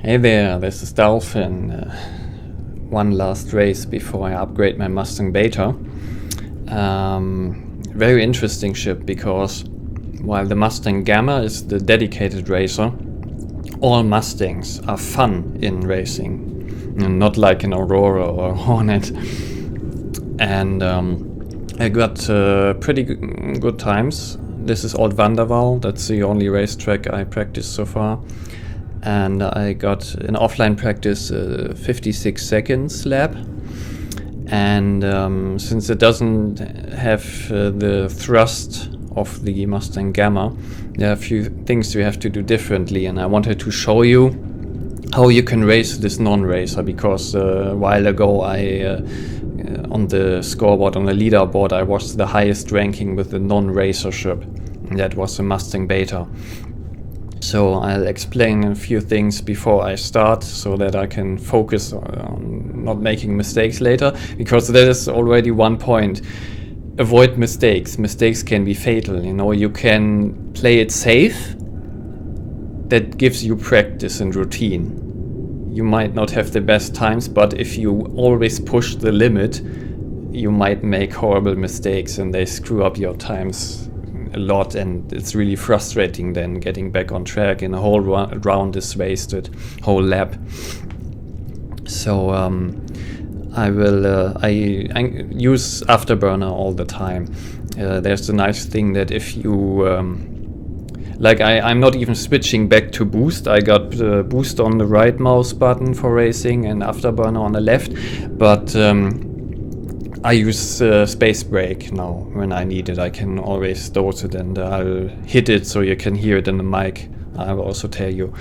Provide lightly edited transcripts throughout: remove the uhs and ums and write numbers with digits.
Hey there, this is Dolphin. One last race before I upgrade my Mustang Beta. Very interesting ship because while the Mustang Gamma is the dedicated racer, all Mustangs are fun in racing. Not like an Aurora or Hornet. And I got pretty good times. This is Old Vanderwall, that's the only racetrack I practiced so far. And I got in offline practice 56 seconds lap. And since it doesn't have the thrust of the Mustang Gamma, there are a few things you have to do differently, and I wanted to show you how you can race this non-racer, because a while ago I on the scoreboard, on the leaderboard, I was the highest ranking with the non-racer ship, and that was the Mustang Beta. So I'll explain a few things before I start so that I can focus on not making mistakes later, because that is already one point. Avoid mistakes. Mistakes can be fatal, you know. You can play it safe. That gives you practice and routine. You might not have the best times, but if you always push the limit, you might make horrible mistakes and they screw up your times a lot, and it's really frustrating then getting back on track, and a whole round is wasted, whole lap. So I use Afterburner all the time. There's the nice thing that if you I'm not even switching back to boost. I got boost on the right mouse button for racing and Afterburner on the left, but I use space brake now when I need it. I can always dose it, and I'll hit it so you can hear it in the mic. I will also tell you.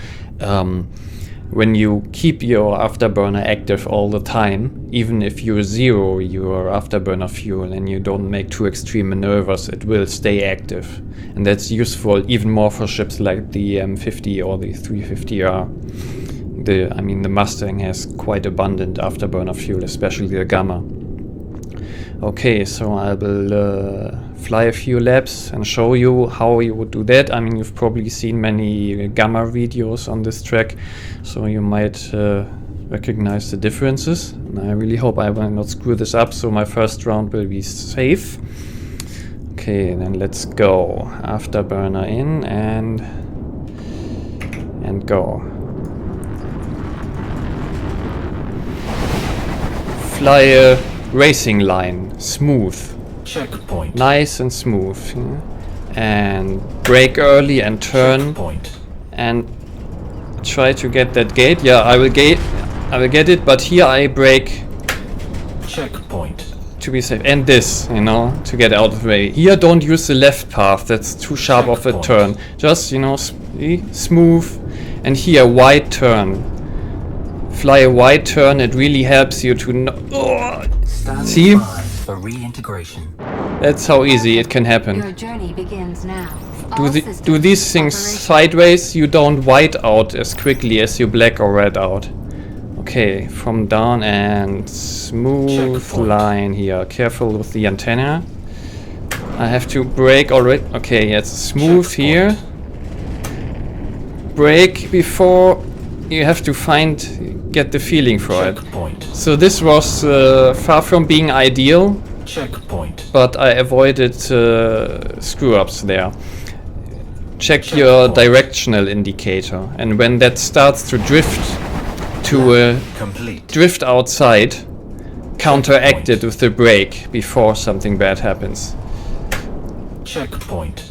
When you keep your Afterburner active all the time, even if you zero your Afterburner fuel and you don't make too extreme maneuvers, it will stay active. And that's useful even more for ships like the M50 or the 350R. The Mustang has quite abundant Afterburner fuel, especially the Gamma. Okay, so I will fly a few laps and show you how you would do that. I mean, you've probably seen many Gamma videos on this track, so you might recognize the differences. And I really hope I will not screw this up, so my first round will be safe. Okay, then let's go. Afterburner in and go. Fly a racing line, smooth. Checkpoint. Nice and smooth. Yeah. And brake early and turn. Checkpoint. And try to get that gate. Yeah, I will get it, but here I brake. Checkpoint. To be safe. And this, you know, to get out of the way. Here don't use the left path, that's too sharp of a turn. Just, you know, smooth. And here, wide turn. Fly a wide turn, it really helps you to see? For reintegration. That's how easy it can happen. Your journey begins now. Do these things sideways, you don't white out as quickly as you black or red out. Okay, from down and smooth line here. Careful with the antenna. I have to brake already. Okay, it's smooth here. Brake before you have to get the feeling for it. So this was far from being ideal. Checkpoint. But I avoided screw-ups there. Check your directional indicator, and when that starts to drift drift outside, counteract it with the brake before something bad happens. Checkpoint.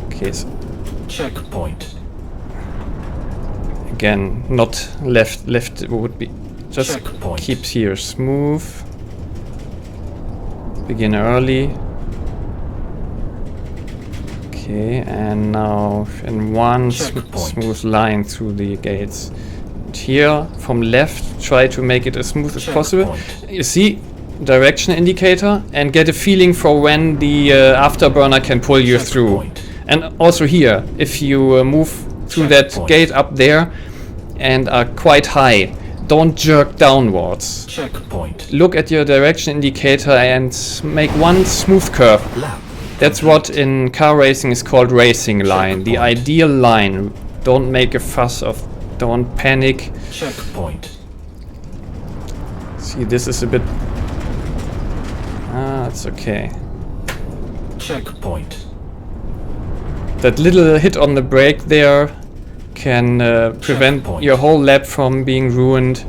Okay, so checkpoint. Again, not left would be just checkpoint. Keep here smooth. Begin early. Okay, and now in one smooth line through the gates. And here from left, try to make it as smooth as possible. You see, direction indicator, and get a feeling for when the Afterburner can pull you through. And also here, if you move through that gate up there and are quite high, don't jerk downwards. Checkpoint. Look at your direction indicator and make one smooth curve. That's what in car racing is called racing line. The ideal line. Don't make a fuss of, don't panic. Checkpoint. See, this is a bit... it's okay. Checkpoint. That little hit on the brake there can prevent your whole lap from being ruined.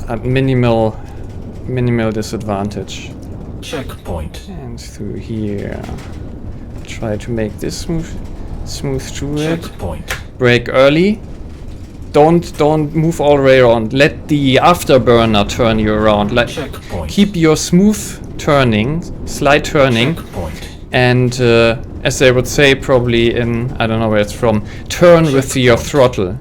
At minimal disadvantage. Checkpoint. And through here. Try to make this smooth through it. Checkpoint. Brake early. Don't move all the way around. Let the afterburner turn you around. Keep your smooth turning, slight turning, and as they would say probably in, I don't know where it's from, turn with your throttle.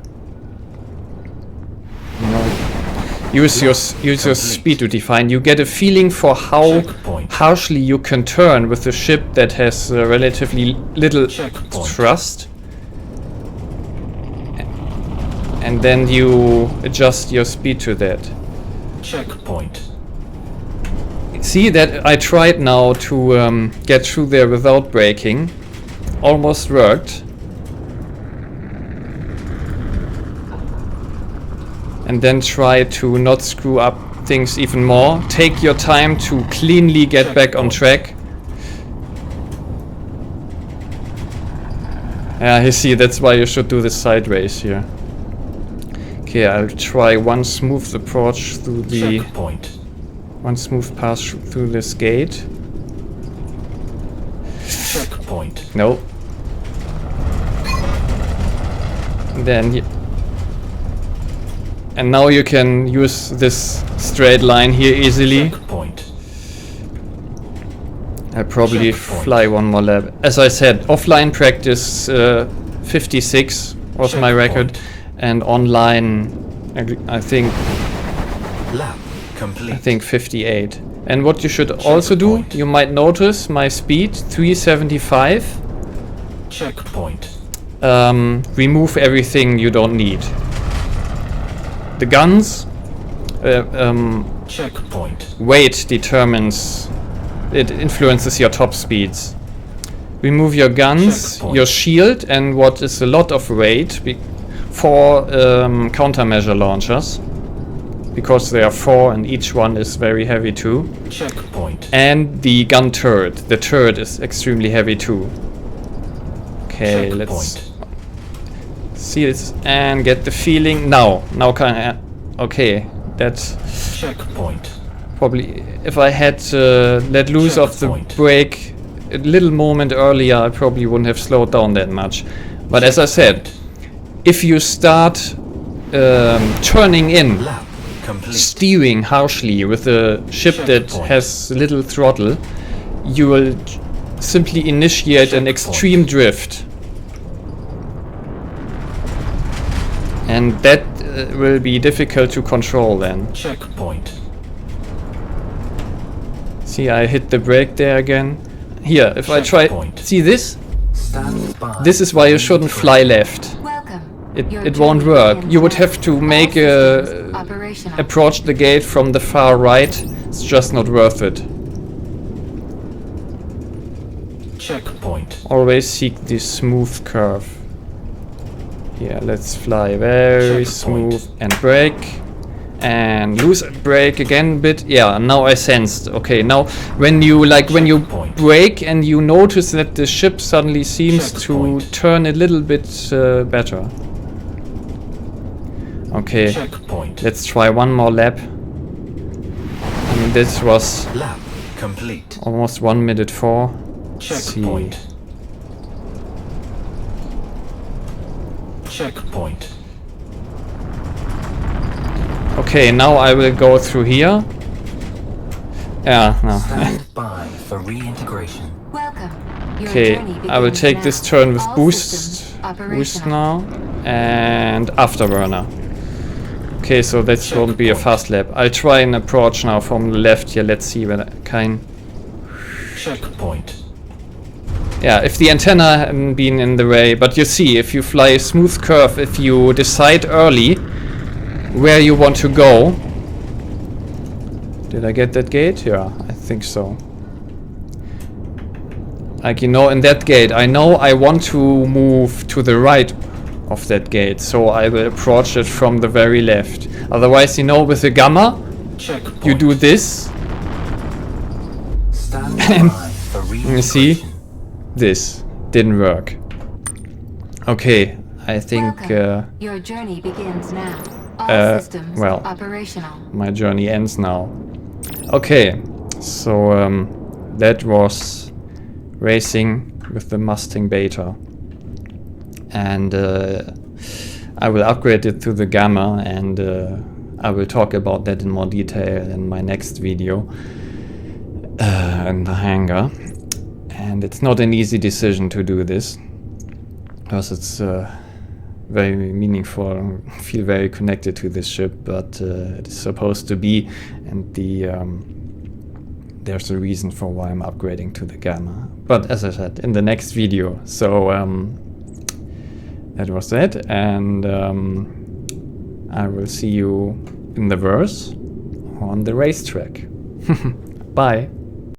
Use your speed to define. You get a feeling for how harshly you can turn with a ship that has relatively little thrust. And then you adjust your speed to that. Checkpoint. See that I tried now to get through there without braking. Almost worked. And then try to not screw up things even more. Take your time to cleanly get back on track. Yeah, you see, that's why you should do the side race here. Okay, I'll try one smooth approach through the... One smooth pass through this gate. Checkpoint. No. Then... And now you can use this straight line here easily. Checkpoint. I'll probably fly one more lap. As I said, offline practice 56 was my record. And online, I think Lap complete. I think 58. And what you should also do, you might notice my speed 375. Checkpoint. Remove everything you don't need. The guns, checkpoint. weight determines, it influences your top speeds. Remove your guns, your shield, and what is a lot of weight. For countermeasure launchers, because there are 4 and each one is very heavy too. Checkpoint. And the gun turret. The turret is extremely heavy too. Okay, let's see this and get the feeling. Now can I... Okay, that's... Checkpoint. Probably if I had let loose of the brake a little moment earlier, I probably wouldn't have slowed down that much. But as I said, if you start turning in, steering harshly with a ship that has little throttle, you will simply initiate an extreme drift. And that will be difficult to control then. Checkpoint. See, I hit the brake there again. Here, if I try... See this? This is why you shouldn't fly left. It won't work. You would have to make approach the gate from the far right. It's just not worth it. Checkpoint. Always seek this smooth curve. Yeah, let's fly very smooth and brake. And lose brake again a bit. Yeah, now I sensed. Okay, now when you brake and you notice that the ship suddenly seems to turn a little bit better. Okay, let's try one more lap. And this was lap complete. Almost 1 minute 4. Checkpoint. Checkpoint. Okay, now I will go through here. Yeah, no. Stand by for reintegration. Welcome. Okay, I will take this turn with boost now, and afterburner. Okay, so that won't be a fast lap. I'll try an approach now from the left here. Let's see when I can. Checkpoint. Yeah, if the antenna hadn't been in the way, but you see, if you fly a smooth curve, if you decide early where you want to go. Did I get that gate? Yeah, I think so. Like, you know, in that gate, I know I want to move to the right of that gate, so I will approach it from the very left. Otherwise, you know, with the gamma, Checkpoint. you do this, Stand by for you see, reintegration. this didn't work. Okay, I think Your journey begins now. All systems well, operational. my journey ends now. Okay, so that was racing with the Mustang Beta, and I will upgrade it to the Gamma, and I will talk about that in more detail in my next video in the hangar. And it's not an easy decision to do this, because it's very meaningful. I feel very connected to this ship, but it is supposed to be, and there's a reason for why I'm upgrading to the Gamma. But as I said, in the next video. So that was it, and I will see you in the verse on the racetrack. Bye.